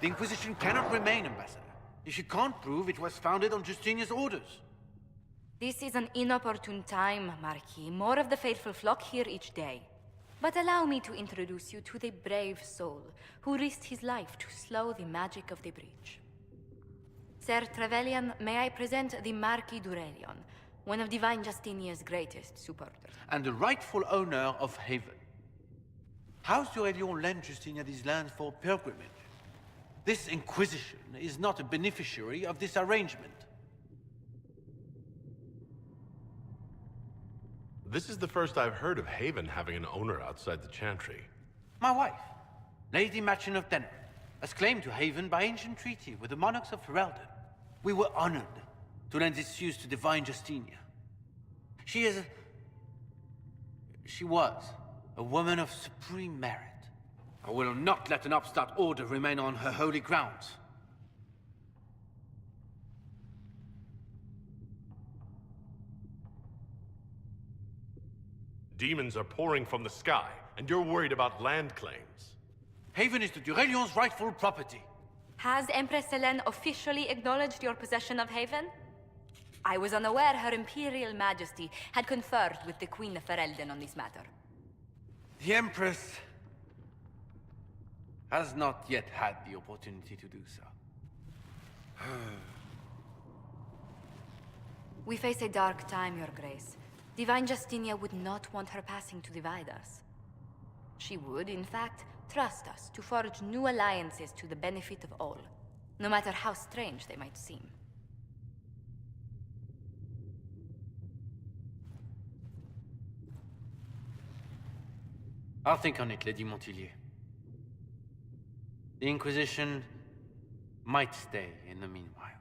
The Inquisition cannot remain, Ambassador, if you can't prove it was founded on Justinian's orders. This is an inopportune time, Marquis. More of the faithful flock here each day. But allow me to introduce you to the brave soul who risked his life to slow the magic of the breach. Sir Trevelyan, may I present the Marquis d'Aurelion, one of Divine Justinia's greatest supporters. And the rightful owner of Haven. House d'Aurelion lent Justinia these lands for pilgrimage. This Inquisition is not a beneficiary of this arrangement. This is the first I've heard of Haven having an owner outside the Chantry. My wife, Lady Machin of Denver, has claim to Haven by ancient treaty with the monarchs of Ferelden. We were honored to lend this use to Divine Justinia. She was a woman of supreme merit. I will not let an upstart order remain on her holy grounds. Demons are pouring from the sky, and you're worried about land claims. Haven is the d'Aurelion's rightful property. Has Empress Selene officially acknowledged your possession of Haven? I was unaware Her Imperial Majesty had conferred with the Queen of Ferelden on this matter. The Empress has not yet had the opportunity to do so. We face a dark time, Your Grace. Divine Justinia would not want her passing to divide us. She would, in fact, trust us to forge new alliances to the benefit of all, no matter how strange they might seem. I'll think on it, Lady Montillier. The Inquisition might stay in the meanwhile.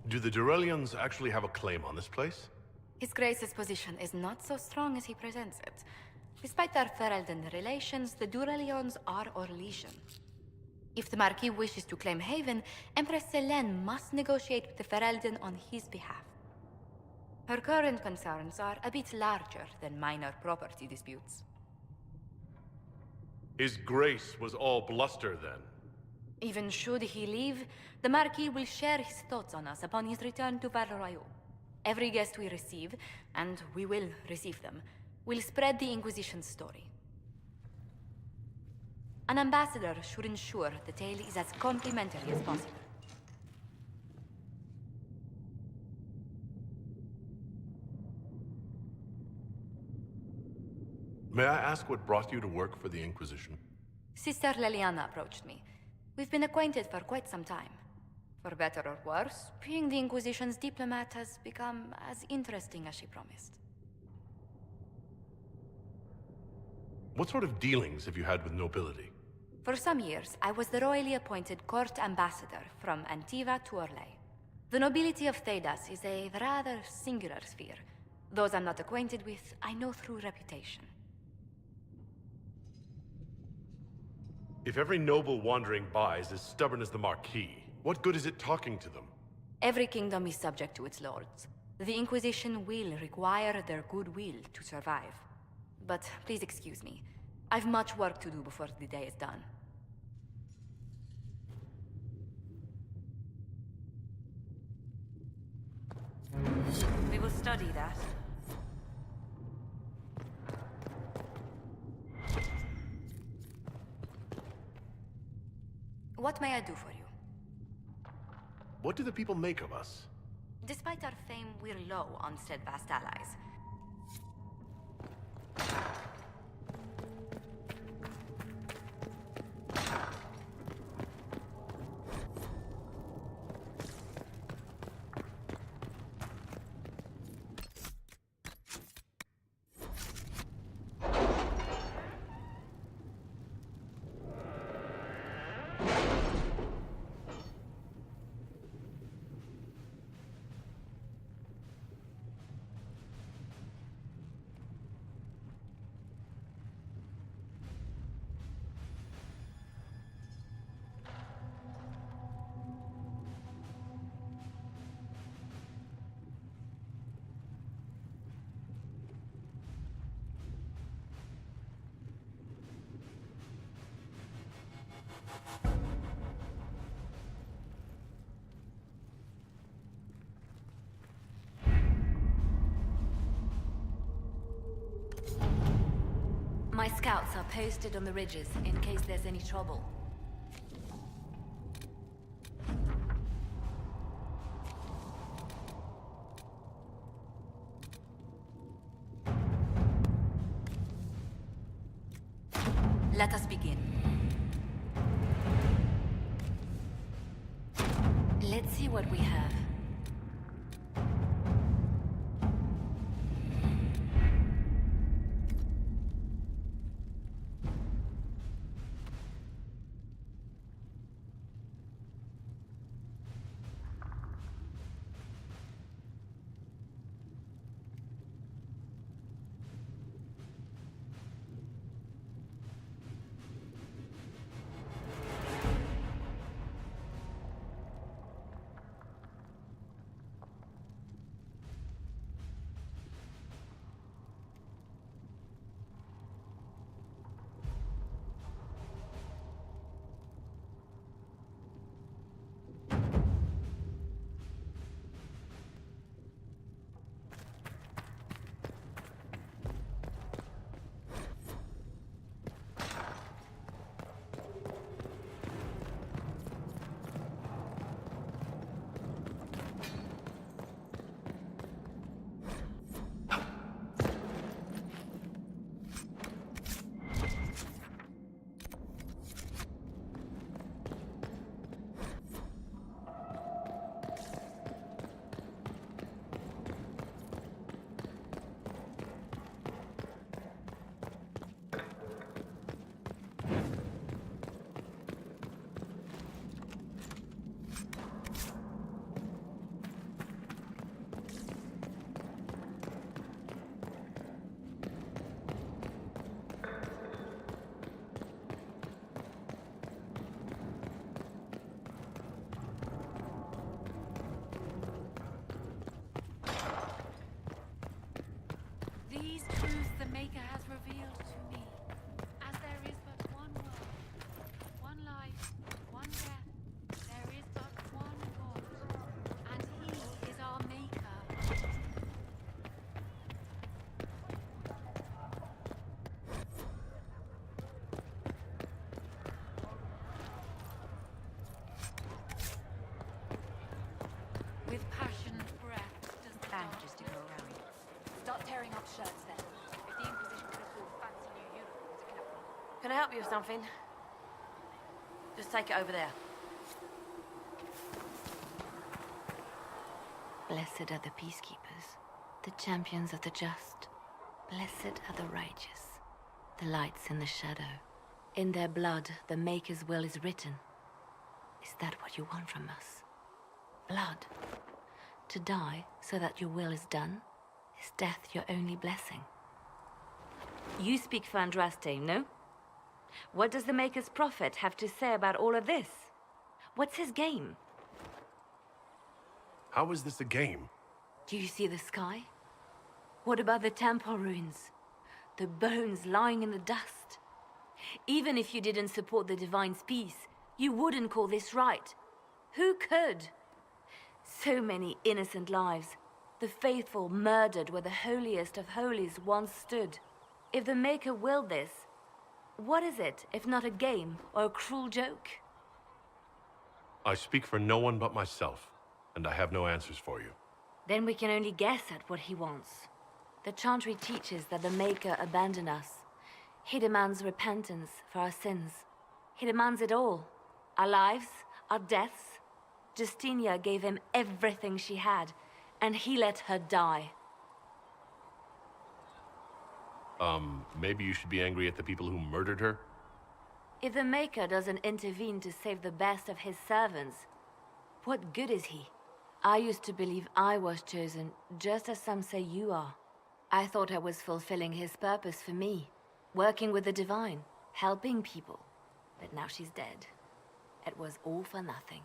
Do the d'Aurelions actually have a claim on this place? His Grace's position is not so strong as he presents it. Despite their Ferelden relations, the d'Aurelions are our legion. If the Marquis wishes to claim Haven, Empress Selene must negotiate with the Ferelden on his behalf. Her current concerns are a bit larger than minor property disputes. His Grace was all bluster then. Even should he leave, the Marquis will share his thoughts on us upon his return to Val-Royaux. Every guest we receive, and we will receive them, will spread the Inquisition's story. An ambassador should ensure the tale is as complimentary as possible. May I ask what brought you to work for the Inquisition? Sister Leliana approached me. We've been acquainted for quite some time. For better or worse, being the Inquisition's diplomat has become as interesting as she promised. What sort of dealings have you had with nobility? For some years, I was the royally appointed court ambassador from Antiva to Orlais. The nobility of Thedas is a rather singular sphere. Those I'm not acquainted with, I know through reputation. If every noble wandering by is as stubborn as the Marquis, what good is it talking to them? Every kingdom is subject to its lords. The Inquisition will require their goodwill to survive. But please excuse me. I've much work to do before the day is done. We will study that. What may I do for you? What do the people make of us? Despite our fame, we're low on steadfast allies. My scouts are posted on the ridges in case there's any trouble. Let us begin. Let's see what we have. These truths the Maker has revealed to me, as there is but one world, one life, one death, there is but one God, and He is our Maker. With passionate breath does the Bandages to go around. Start tearing up shirts then. If the Inquisition could afford fancy new uniforms, it can help. Can I help you with something? Just take it over there. Blessed are the peacekeepers, the champions of the just. Blessed are the righteous, the lights in the shadow. In their blood, the Maker's will is written. Is that what you want from us? Blood? To die so that your will is done? Is death your only blessing? You speak for Andraste, no? What does the Maker's prophet have to say about all of this? What's his game? How is this a game? Do you see the sky? What about the temple ruins? The bones lying in the dust? Even if you didn't support the Divine's peace, you wouldn't call this right. Who could? So many innocent lives. The faithful murdered where the holiest of holies once stood. If the Maker willed this, what is it if not a game or a cruel joke? I speak for no one but myself, and I have no answers for you. Then we can only guess at what he wants. The Chantry teaches that the Maker abandoned us. He demands repentance for our sins. He demands it all. Our lives, our deaths. Justinia gave him everything she had, and he let her die. Maybe you should be angry at the people who murdered her? If the Maker doesn't intervene to save the best of his servants, what good is he? I used to believe I was chosen, just as some say you are. I thought I was fulfilling his purpose for me, working with the Divine, helping people. But now she's dead. It was all for nothing.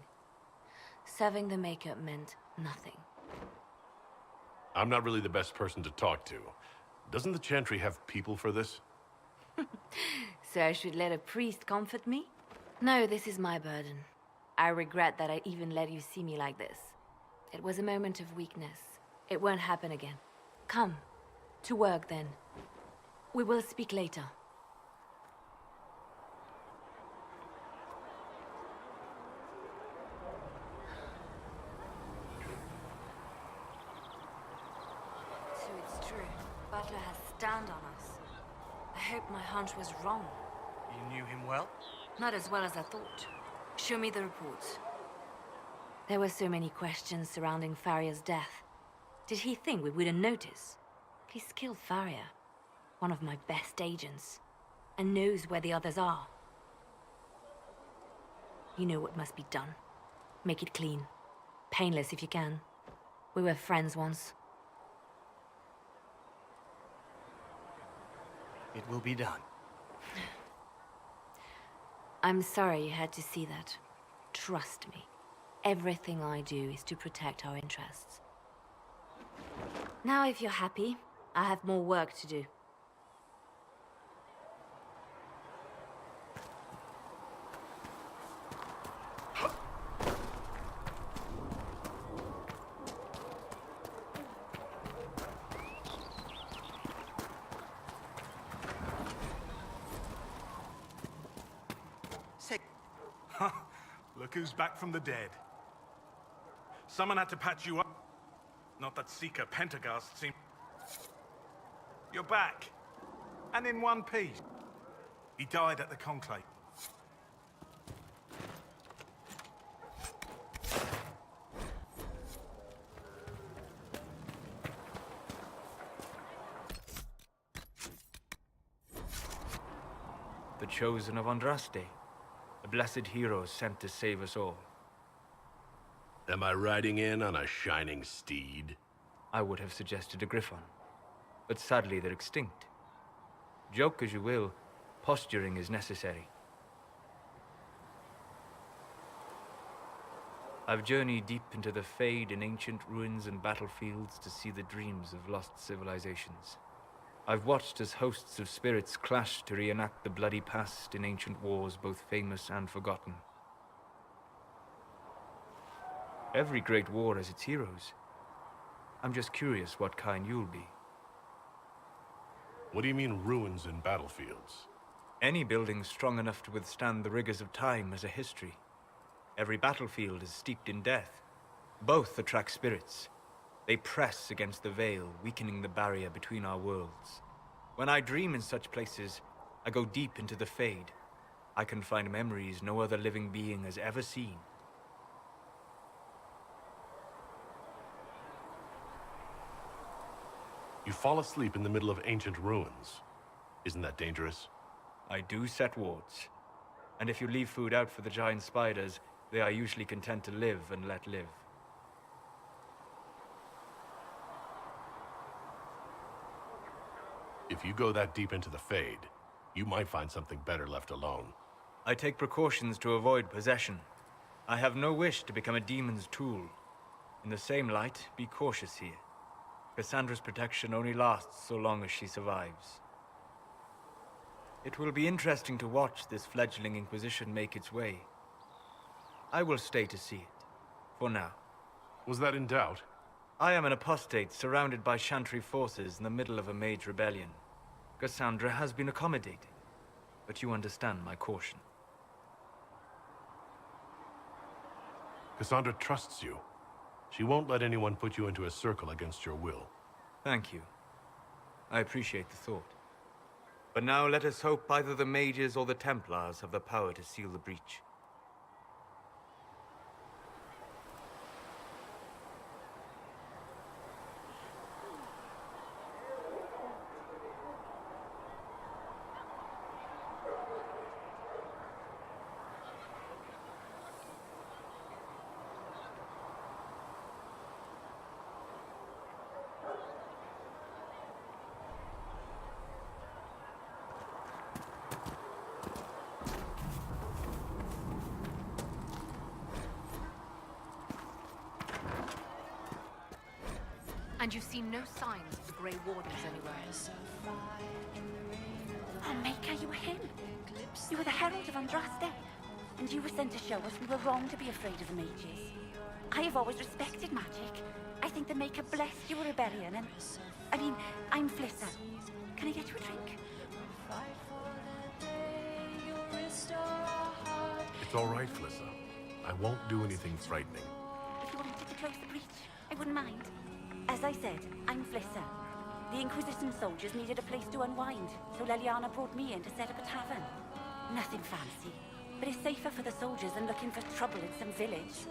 Serving the Maker meant nothing. I'm not really the best person to talk to. Doesn't the Chantry have people for this? So I should let a priest comfort me? No, this is my burden. I regret that I even let you see me like this. It was a moment of weakness. It won't happen again. Come. To work, then. We will speak later. Butler has stand on us. I hope my hunch was wrong. You knew him well? Not as well as I thought. Show me the reports. There were so many questions surrounding Farria's death. Did he think we wouldn't notice? He's killed Farria, one of my best agents, and knows where the others are. You know what must be done. Make it clean. Painless if you can. We were friends once. It will be done. I'm sorry you had to see that. Trust me. Everything I do is to protect our interests. Now, if you're happy, I have more work to do. Look who's back from the dead. Someone had to patch you up. Not that Seeker Pentagast seemed... You're back. And in one piece. He died at the Conclave. The chosen of Andraste. A blessed hero sent to save us all. Am I riding in on a shining steed? I would have suggested a griffon, but sadly they're extinct. Joke as you will, posturing is necessary. I've journeyed deep into the Fade in ancient ruins and battlefields to see the dreams of lost civilizations. I've watched as hosts of spirits clash to reenact the bloody past in ancient wars, both famous and forgotten. Every great war has its heroes. I'm just curious what kind you'll be. What do you mean ruins and battlefields? Any building strong enough to withstand the rigors of time has a history. Every battlefield is steeped in death. Both attract spirits. They press against the veil, weakening the barrier between our worlds. When I dream in such places, I go deep into the Fade. I can find memories no other living being has ever seen. You fall asleep in the middle of ancient ruins. Isn't that dangerous? I do set wards. And if you leave food out for the giant spiders, they are usually content to live and let live. If you go that deep into the Fade, you might find something better left alone. I take precautions to avoid possession. I have no wish to become a demon's tool. In the same light, be cautious here. Cassandra's protection only lasts so long as she survives. It will be interesting to watch this fledgling Inquisition make its way. I will stay to see it, for now. Was that in doubt? I am an apostate surrounded by Chantry forces in the middle of a mage rebellion. Cassandra has been accommodating, but you understand my caution. Cassandra trusts you. She won't let anyone put you into a circle against your will. Thank you. I appreciate the thought. But now let us hope either the mages or the Templars have the power to seal the breach. And you see no signs of the Grey Wardens anywhere. Oh, Maker, you were him. You were the Herald of Andraste. And you were sent to show us we were wrong to be afraid of the mages. I have always respected magic. I think the Maker blessed your rebellion and... I'm Flissa. Can I get you a drink? It's all right, Flissa. I won't do anything frightening. If you wanted to close the breach, I wouldn't mind. As I said, I'm Flissa. The Inquisition soldiers needed a place to unwind, so Leliana brought me in to set up a tavern. Nothing fancy, but it's safer for the soldiers than looking for trouble in some village.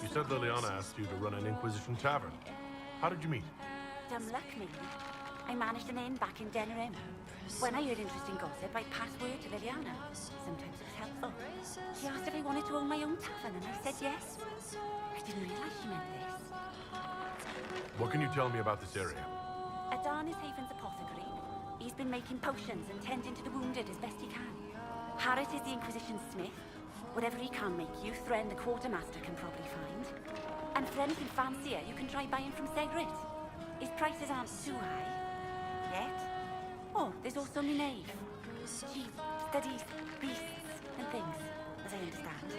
You said Liliana asked you to run an Inquisition tavern. How did you meet? Dumb luck, maybe. I managed an inn back in Denerim. When I heard interesting gossip, I'd pass word to Liliana. Sometimes it was helpful. She asked if I wanted to own my own tavern, and I said yes. I didn't realize she meant this. What can you tell me about this area? Adan is Haven's apothecary. He's been making potions and tending to the wounded as best he can. Harrit is the Inquisition smith. Whatever he can't make you, Thren the quartermaster can probably find. And for anything fancier, you can try buying from Segrit. His prices aren't too high. Yet. Oh, there's also Minave. She studies beasts and things, as I understand.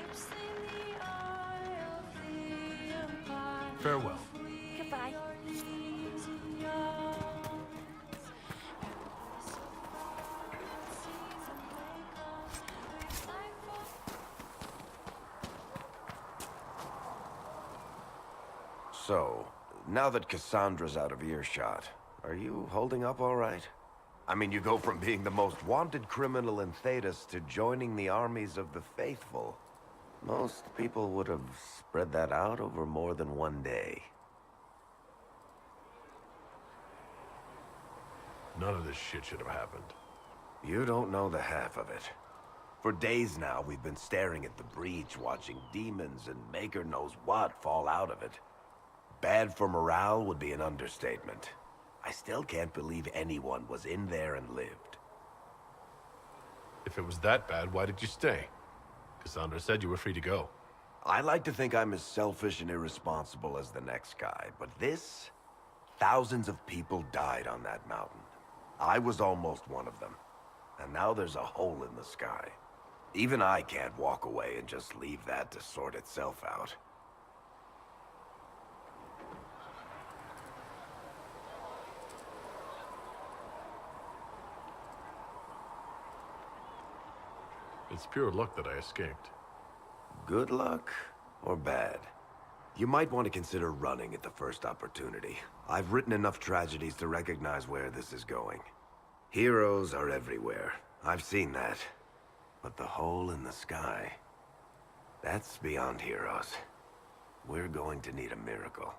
Farewell. Goodbye. So, now that Cassandra's out of earshot, are you holding up all right? I mean, you go from being the most wanted criminal in Thedas to joining the armies of the faithful. Most people would have spread that out over more than one day. None of this shit should have happened. You don't know the half of it. For days now, we've been staring at the breach, watching demons and Maker knows what fall out of it. Bad for morale would be an understatement. I still can't believe anyone was in there and lived. If it was that bad, why did you stay? Cassandra said you were free to go. I like to think I'm as selfish and irresponsible as the next guy, but this... Thousands of people died on that mountain. I was almost one of them. And now there's a hole in the sky. Even I can't walk away and just leave that to sort itself out. It's pure luck that I escaped. Good luck or bad? You might want to consider running at the first opportunity. I've written enough tragedies to recognize where this is going. Heroes are everywhere. I've seen that. But the hole in the sky... that's beyond heroes. We're going to need a miracle.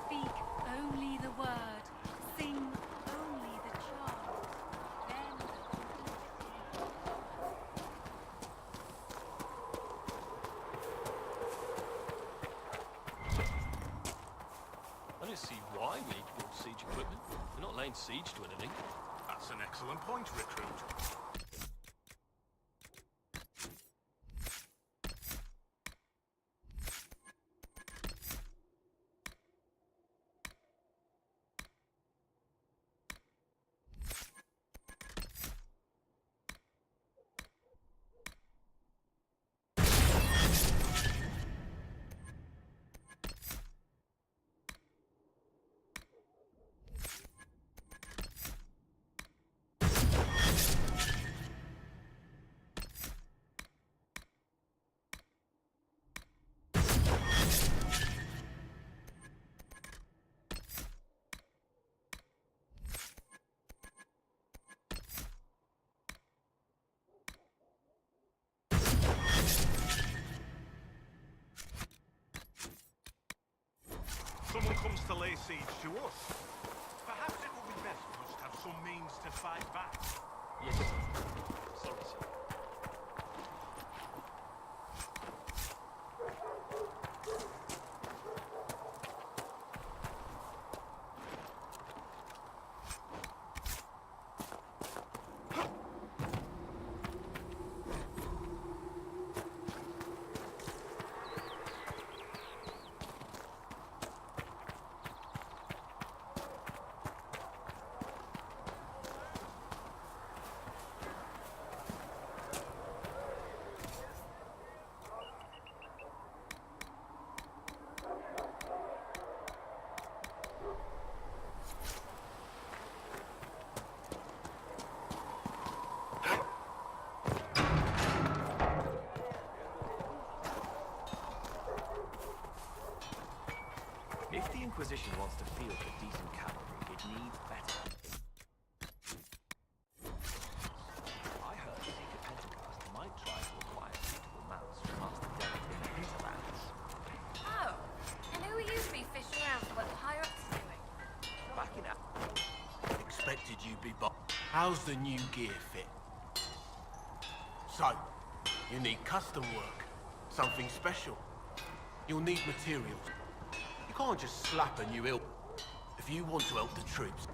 Speak only the word. Sing only the charm. Then I don't see why we need more siege equipment. We're not laying siege to anything. That's an excellent point, recruit. Someone comes to lay siege to us. Perhaps it would be best for us to have some means to fight back. Yes, sir. Sorry, sir. wants to field for decent cavalry, it needs better. I heard Seeker Pentecost might try to acquire suitable mounts from Master Derek in the hinterlands. Oh, and who are you to be fishing around for what the higher-ups are doing? Back in Expected you'd be How's the new gear fit? So, you need custom work. Something special. You'll need materials. You can't just slap a new ilk if you want to help the troops.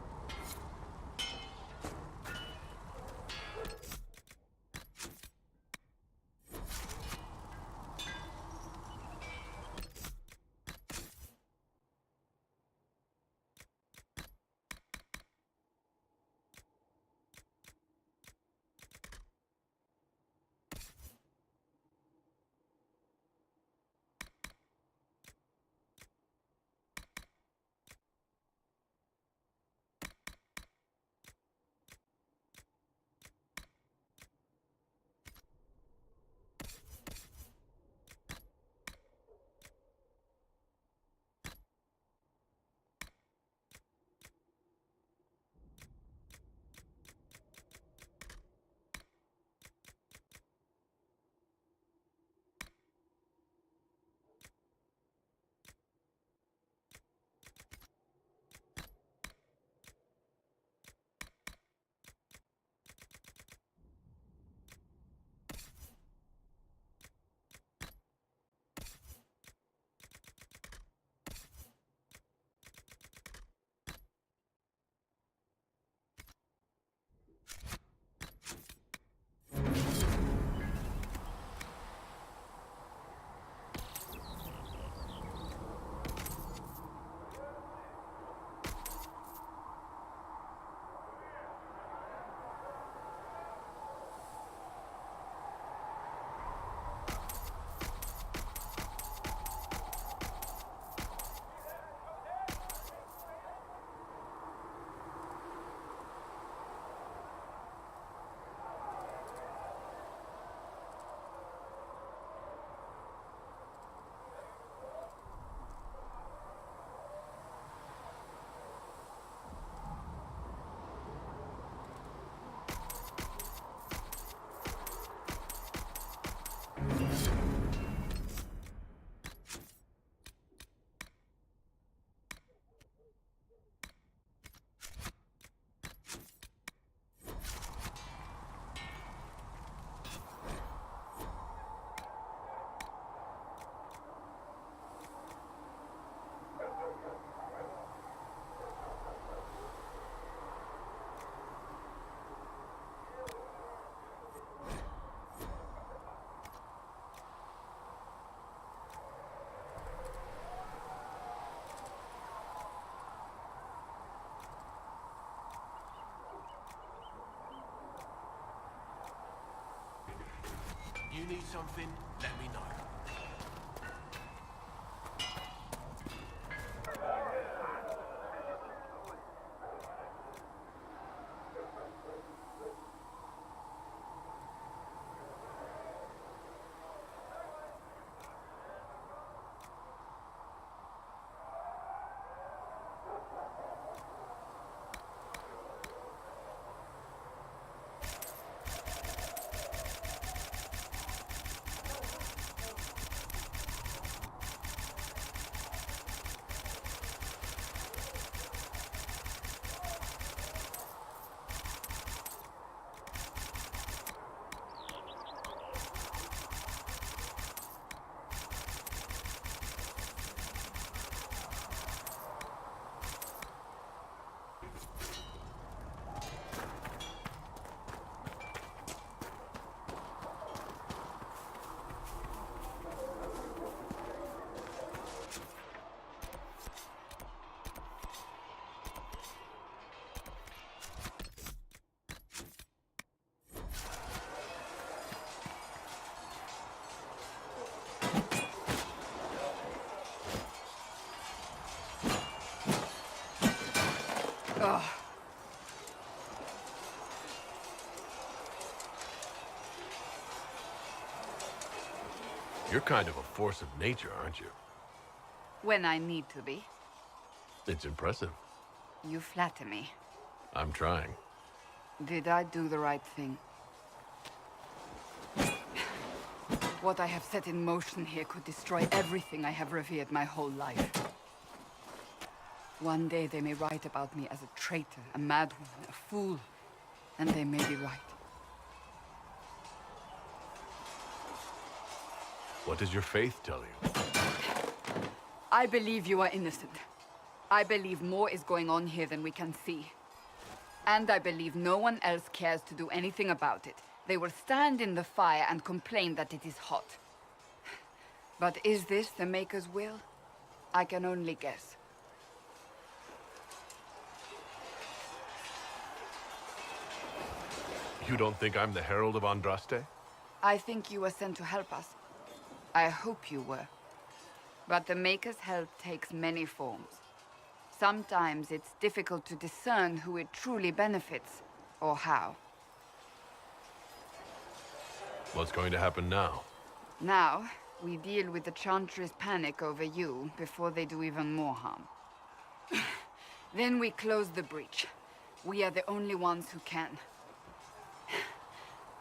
You need something? Let me know. You're kind of a force of nature, aren't you? When I need to be. It's impressive. You flatter me. I'm trying. Did I do the right thing? What I have set in motion here could destroy everything I have revered my whole life. One day they may write about me as a traitor, a madwoman, a fool, and they may be right. What does your faith tell you? I believe you are innocent. I believe more is going on here than we can see. And I believe no one else cares to do anything about it. They will stand in the fire and complain that it is hot. But is this the Maker's will? I can only guess. You don't think I'm the Herald of Andraste? I think you were sent to help us. I hope you were. But the Maker's help takes many forms. Sometimes it's difficult to discern who it truly benefits, or how. What's going to happen now? Now, we deal with the Chantry's panic over you before they do even more harm. Then we close the breach. We are the only ones who can.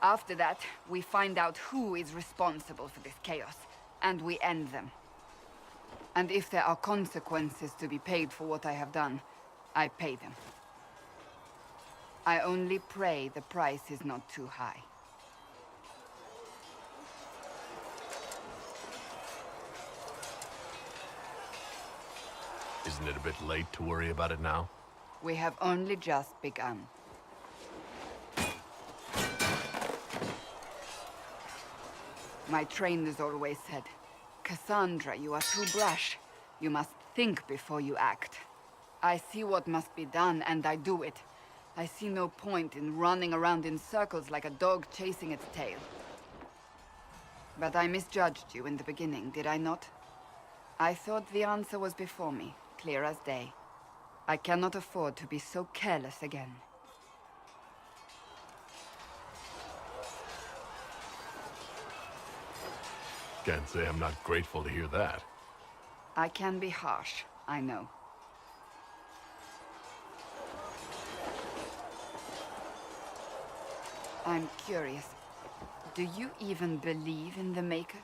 After that, we find out who is responsible for this chaos, and we end them. And if there are consequences to be paid for what I have done, I pay them. I only pray the price is not too high. Isn't it a bit late to worry about it now? We have only just begun. My trainers always said, Cassandra, you are too brash. You must think before you act. I see what must be done, and I do it. I see no point in running around in circles like a dog chasing its tail. But I misjudged you in the beginning, did I not? I thought the answer was before me, clear as day. I cannot afford to be so careless again. Can't say I'm not grateful to hear that. I can be harsh, I know. I'm curious. Do you even believe in the Maker?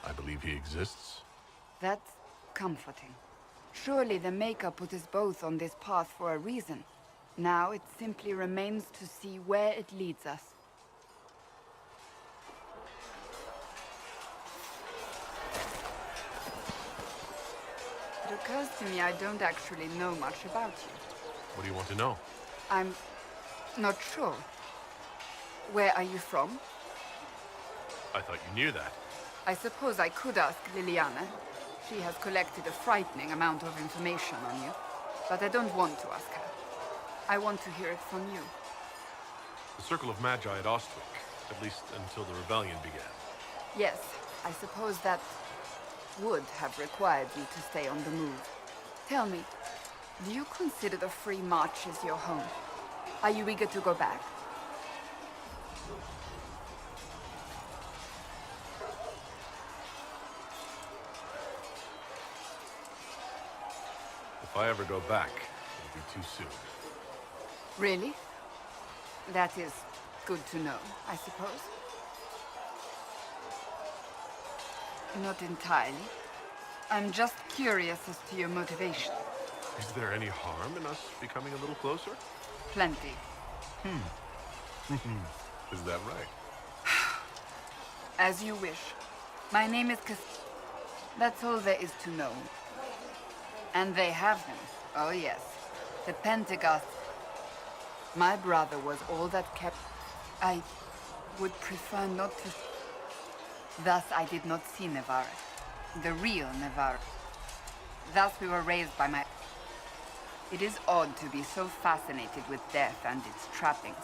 I believe he exists. That's comforting. Surely the Maker put us both on this path for a reason. Now it simply remains to see where it leads us. It occurs to me I don't actually know much about you. What do you want to know? I'm not sure. Where are you from? I thought you knew that. I suppose I could ask Liliana. She has collected a frightening amount of information on you. But I don't want to ask her. I want to hear it from you. The Circle of Magi at Ostwick, at least until the rebellion began. Yes, I suppose that would have required you to stay on the move. Tell me, do you consider the Free March as your home? Are you eager to go back? If I ever go back, it'll be too soon. Really? That is good to know, I suppose. Not entirely. I'm just curious as to your motivation. Is there any harm in us becoming a little closer? Plenty. Is that right? As you wish. My name is That's all there is to know. And they have them. Oh yes. The Pentagast. My brother was all that kept... I would prefer not to... Thus I did not see Navarre. The real Navarre. Thus we were raised by my... It is odd to be so fascinated with death and its trappings.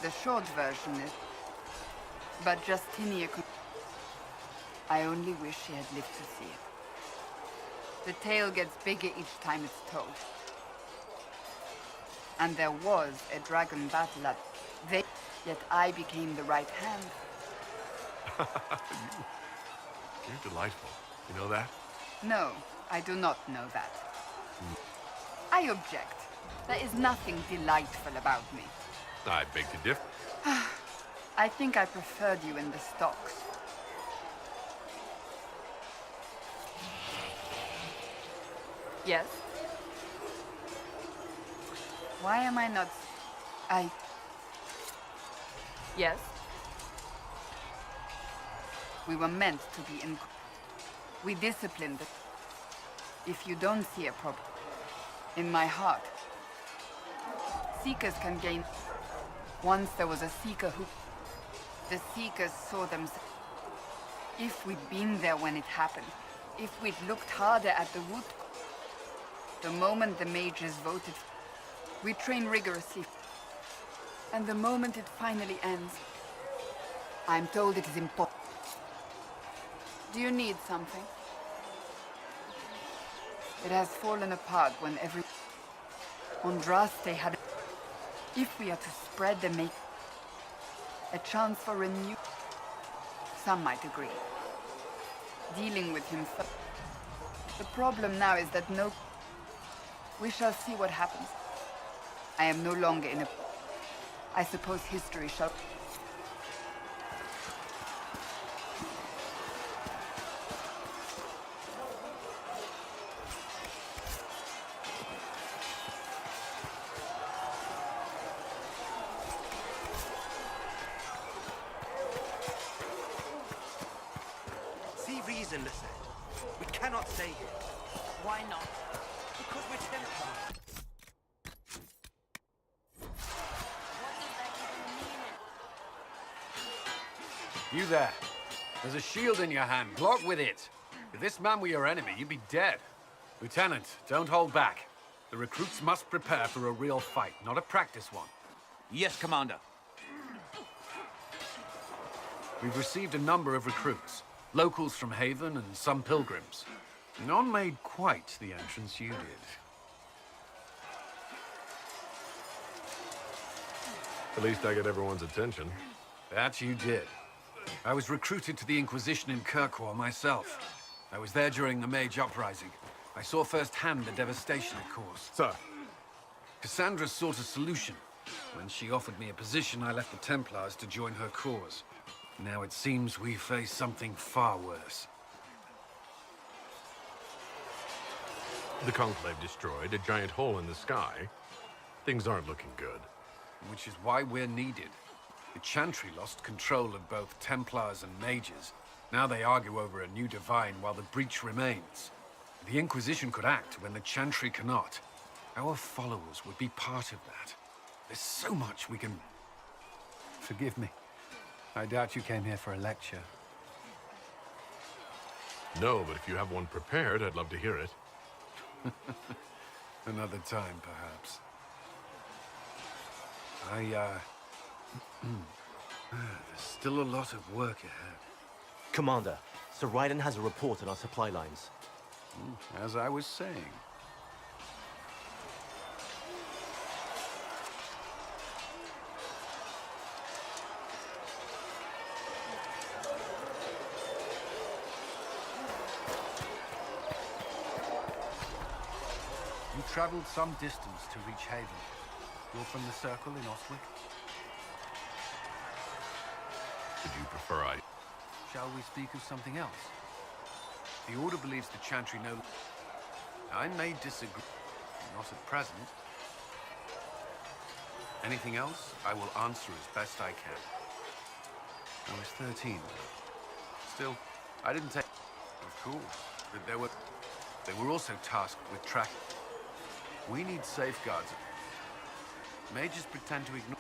The short version is... But Justinia could... I only wish she had lived to see it. The tale gets bigger each time it's told. And there was a dragon battle at... Yet I became the right hand. You're delightful. You know that? No, I do not know that. I object. There is nothing delightful about me. I beg to differ. I think I preferred you in the stocks. Yes? Why am I not... Yes? We were meant to be in... We disciplined. If you don't see a problem... In my heart... Seekers can gain... Once there was a Seeker who... The Seekers saw themselves... If we'd been there when it happened, if we'd looked harder at the root... The moment the mages voted... We train rigorously. And the moment it finally ends... I'm told it is important. Do you need something? It has fallen apart when every... Andraste had... If we are to spread the make... A chance for renew... Some might agree. Dealing with him first. The problem now is that no... We shall see what happens. I am no longer in a... I suppose history shall... See reason, Lisette. We cannot stay here. Why not? Because we're Templars. You there. There's a shield in your hand. Block with it. If this man were your enemy, you'd be dead. Lieutenant, don't hold back. The recruits must prepare for a real fight, not a practice one. Yes, Commander. We've received a number of recruits. Locals from Haven and some pilgrims. None made quite the entrance you did. At least I get everyone's attention. That you did. I was recruited to the Inquisition in Kirkwall myself. I was there during the Mage Uprising. I saw firsthand the devastation it caused. Sir. Cassandra sought a solution. When she offered me a position, I left the Templars to join her cause. Now it seems we face something far worse. The Conclave destroyed, a giant hole in the sky. Things aren't looking good. Which is why we're needed. The Chantry lost control of both Templars and Mages. Now they argue over a new Divine while the breach remains. The Inquisition could act when the Chantry cannot. Our followers would be part of that. There's so much we can... Forgive me. I doubt you came here for a lecture. No, but if you have one prepared, I'd love to hear it. Another time, perhaps. There's still a lot of work ahead. Commander, Sir Ryden has a report on our supply lines. As I was saying. You traveled some distance to reach Haven. You're from the Circle in Oswick? Would you prefer I... Shall we speak of something else? The Order believes the Chantry no... I may disagree. Not at present. Anything else, I will answer as best I can. I was 13. Still, I didn't take... Of course. But they were also tasked with track... We need safeguards. Mages pretend to ignore...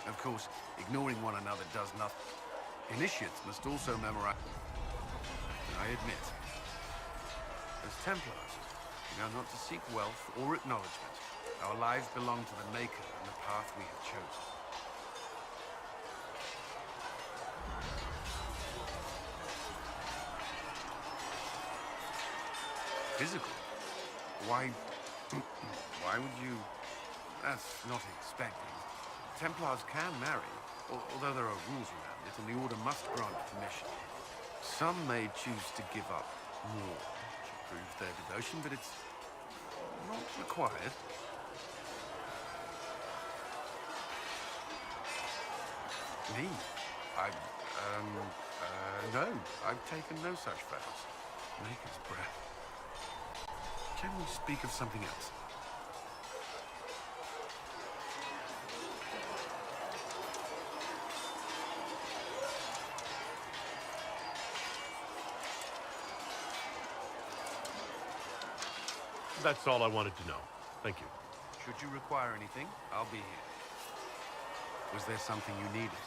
Of course, ignoring one another does nothing. Initiates must also memorize... I admit. As Templars, we are not to seek wealth or acknowledgement. Our lives belong to the Maker and the path we have chosen. Physical? Why would you... That's not expected. Templars can marry, although there are rules around it, and the Order must grant permission. Some may choose to give up more. devotion, but it's not required. Me? No. I've taken no such vows. Maker's breath. Can we speak of something else? That's all I wanted to know. Thank you. Should you require anything, I'll be here. Was there something you needed?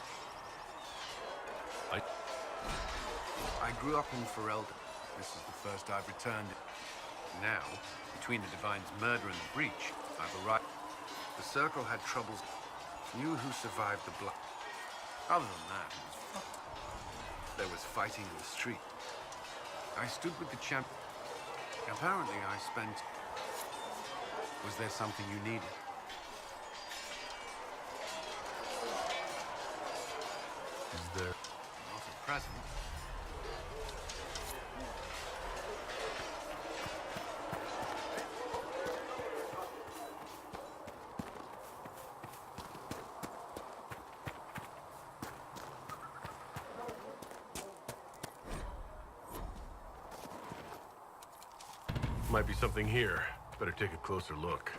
I grew up in Ferelden. This is the first I've returned. Now, between the Divine's murder and the breach, I've arrived. The Circle had troubles. Few who survived the blood. Other than that, it was fun. There was fighting in the street. I stood with the champ. Apparently, I spent... Was there something you needed? Is there... Not at present. Might be something here. Better take a closer look.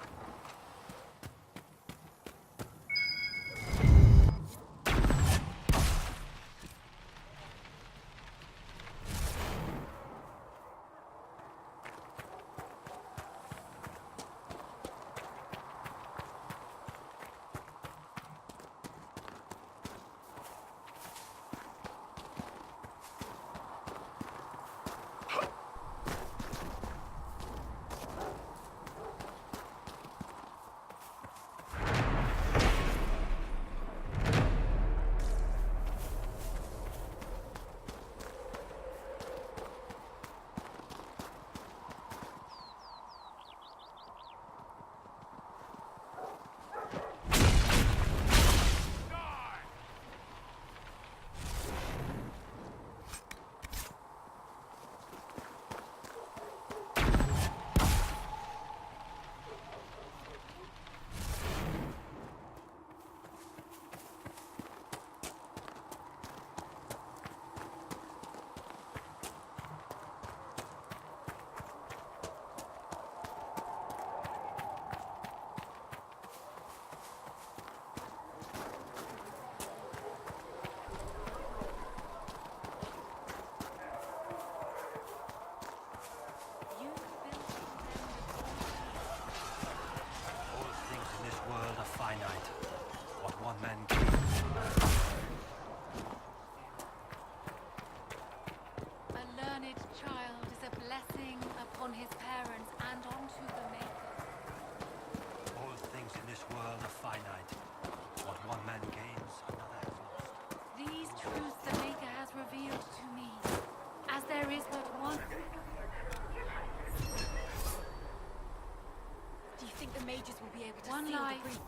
One life.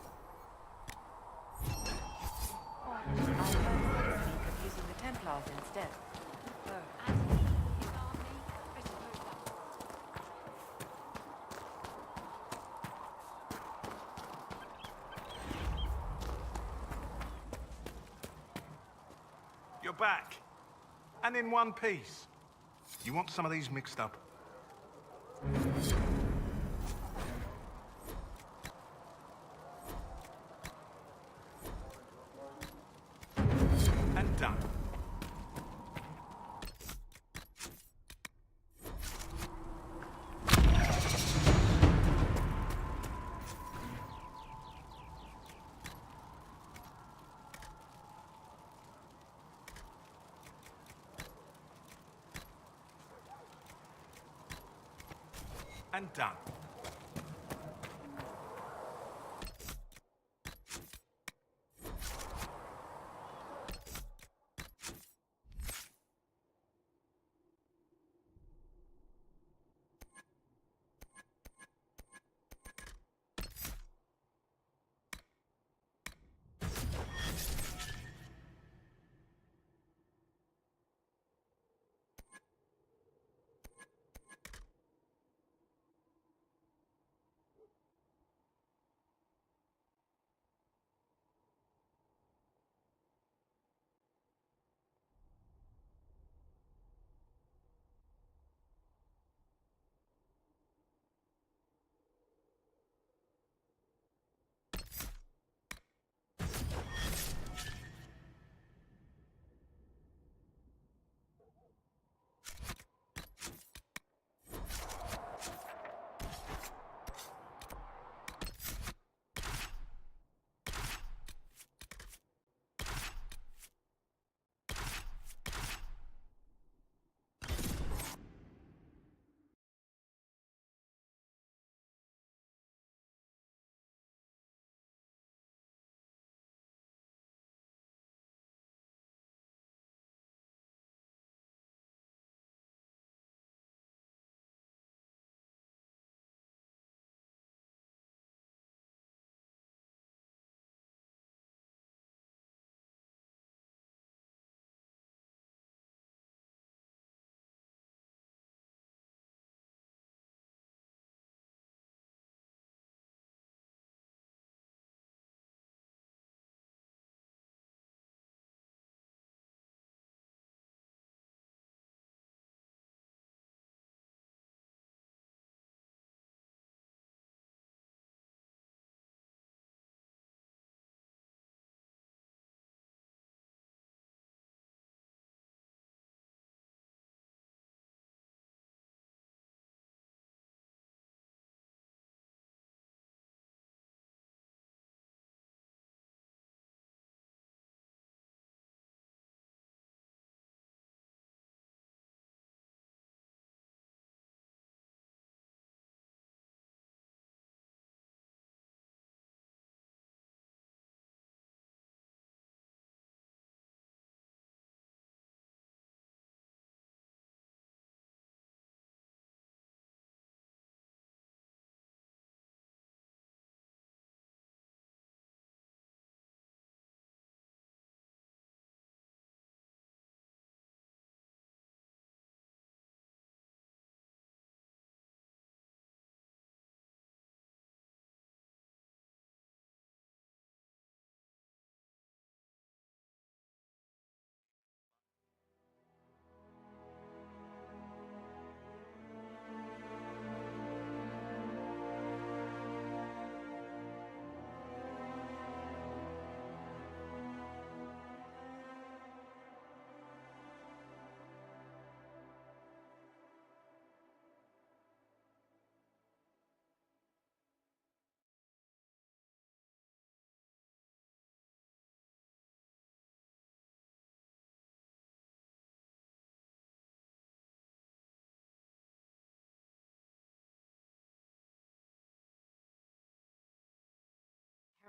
I heard them speak of using the Templars instead. And he is our maker. I suppose that. You're back. And in one piece. You want some of these mixed up? And done. And done.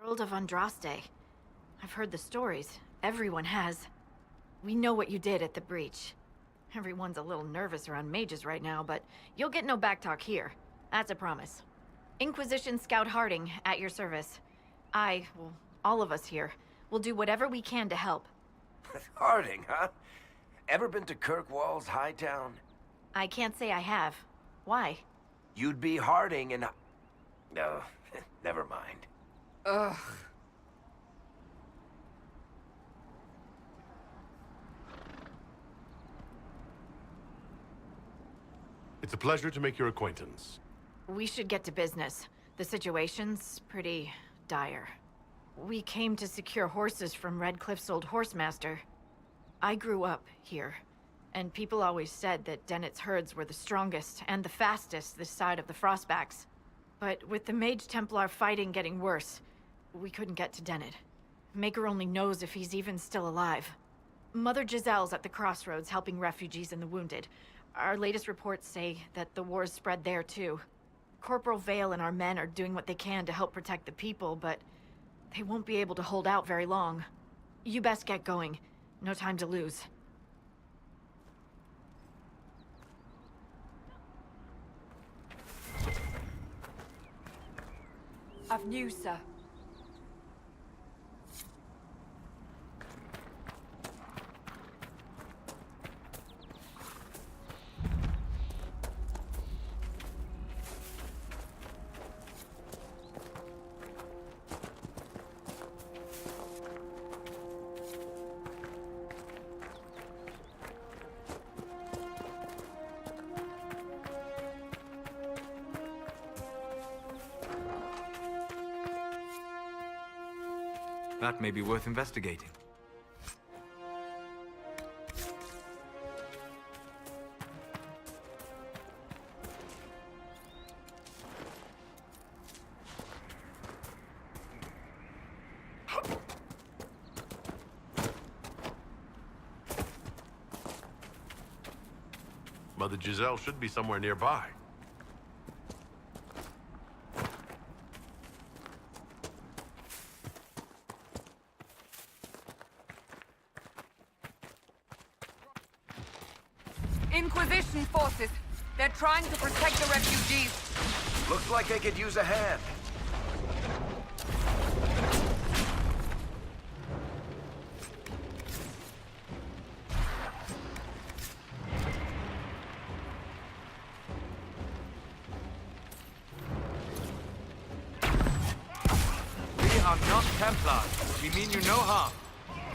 Herald of Andraste. I've heard the stories. Everyone has. We know what you did at the breach. Everyone's a little nervous around mages right now, but you'll get no backtalk here. That's a promise. Inquisition Scout Harding, at your service. Well, all of us here, will do whatever we can to help. Harding, huh? Ever been to Kirkwall's Hightown? I can't say I have. Why? You'd be Harding and... No, never mind. Ugh. It's a pleasure to make your acquaintance. We should get to business. The situation's pretty dire. We came to secure horses from Redcliffe's old horsemaster. I grew up here, and people always said that Dennett's herds were the strongest and the fastest this side of the Frostbacks. But with the Mage Templar fighting getting worse, we couldn't get to Dennett. Maker only knows if he's even still alive. Mother Giselle's at the crossroads helping refugees and the wounded. Our latest reports say that the war's spread there too. Corporal Vale and our men are doing what they can to help protect the people, but they won't be able to hold out very long. You best get going. No time to lose. I've news, sir. That may be worth investigating. Mother Giselle should be somewhere nearby. Inquisition forces. They're trying to protect the refugees. Looks like they could use a hand. We are not Templars. We mean you no harm.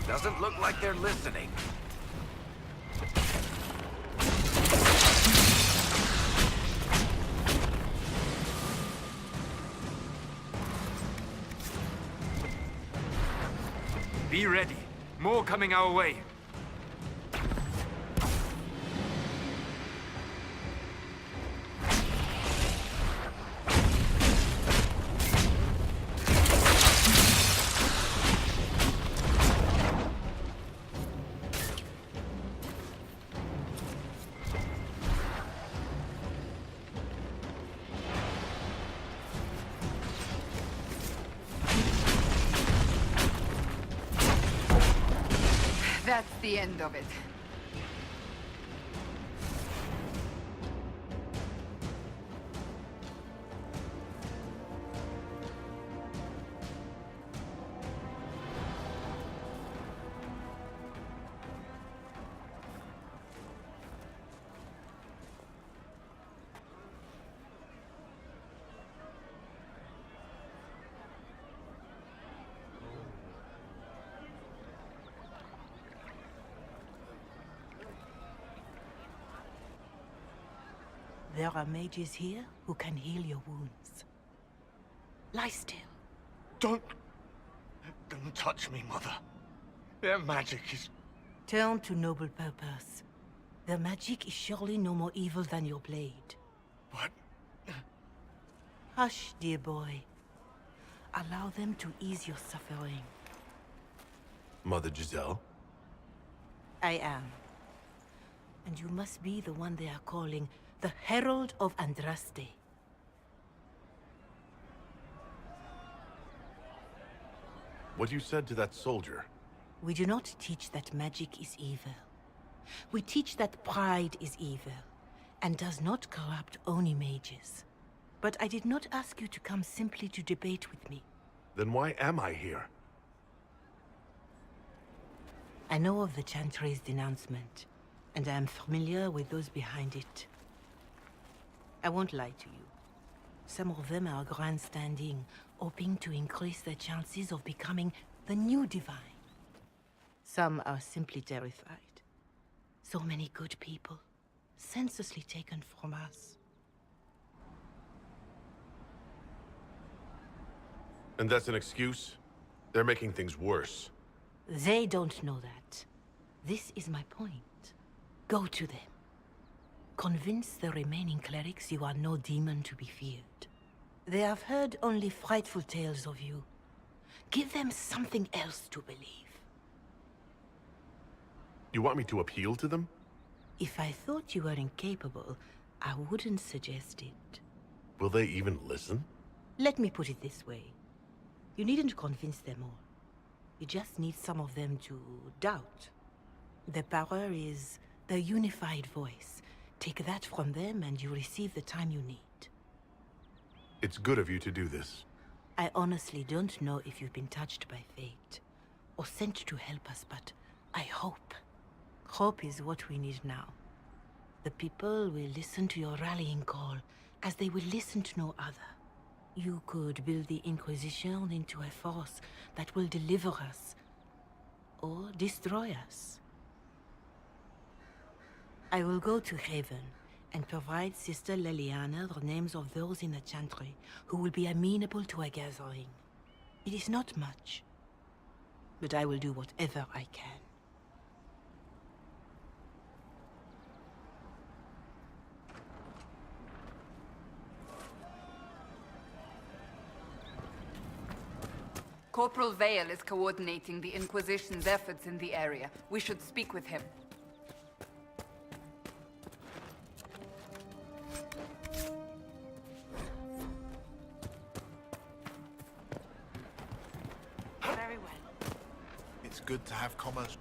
Doesn't look like they're listening. Be ready. More coming our way. That's the end of it. There are mages here who can heal your wounds. Lie still. Don't touch me, Mother. Their magic is... Turn to noble purpose. Their magic is surely no more evil than your blade. What? Hush, dear boy. Allow them to ease your suffering. Mother Giselle? I am. And you must be the one they are calling the Herald of Andraste. what you said to that soldier. We do not teach that magic is evil. We teach that pride is evil, and does not corrupt Oni mages. But I did not ask you to come simply to debate with me. Then why am I here? I know of the Chantry's denouncement, and I am familiar with those behind it. I won't lie to you. Some of them are grandstanding, hoping to increase their chances of becoming the new divine. Some are simply terrified. So many good people, senselessly taken from us. And that's an excuse? They're making things worse. They don't know that. This is my point. Go to them. Convince the remaining clerics you are no demon to be feared. They have heard only frightful tales of you. Give them something else to believe. You want me to appeal to them? If I thought you were incapable, I wouldn't suggest it. Will they even listen? Let me put it this way. You needn't convince them all. You just need some of them to doubt. Their power is the unified voice. Take that from them and you receive the time you need. It's good of you to do this. I honestly don't know if you've been touched by fate, or sent to help us, but I hope. Hope is what we need now. The people will listen to your rallying call, as they will listen to no other. You could build the Inquisition into a force that will deliver us, or destroy us. I will go to Haven, and provide Sister Leliana the names of those in the Chantry who will be amenable to a gathering. It is not much, but I will do whatever I can. Corporal Vale is coordinating the Inquisition's efforts in the area. We should speak with him. Very well. It's good to have commerce.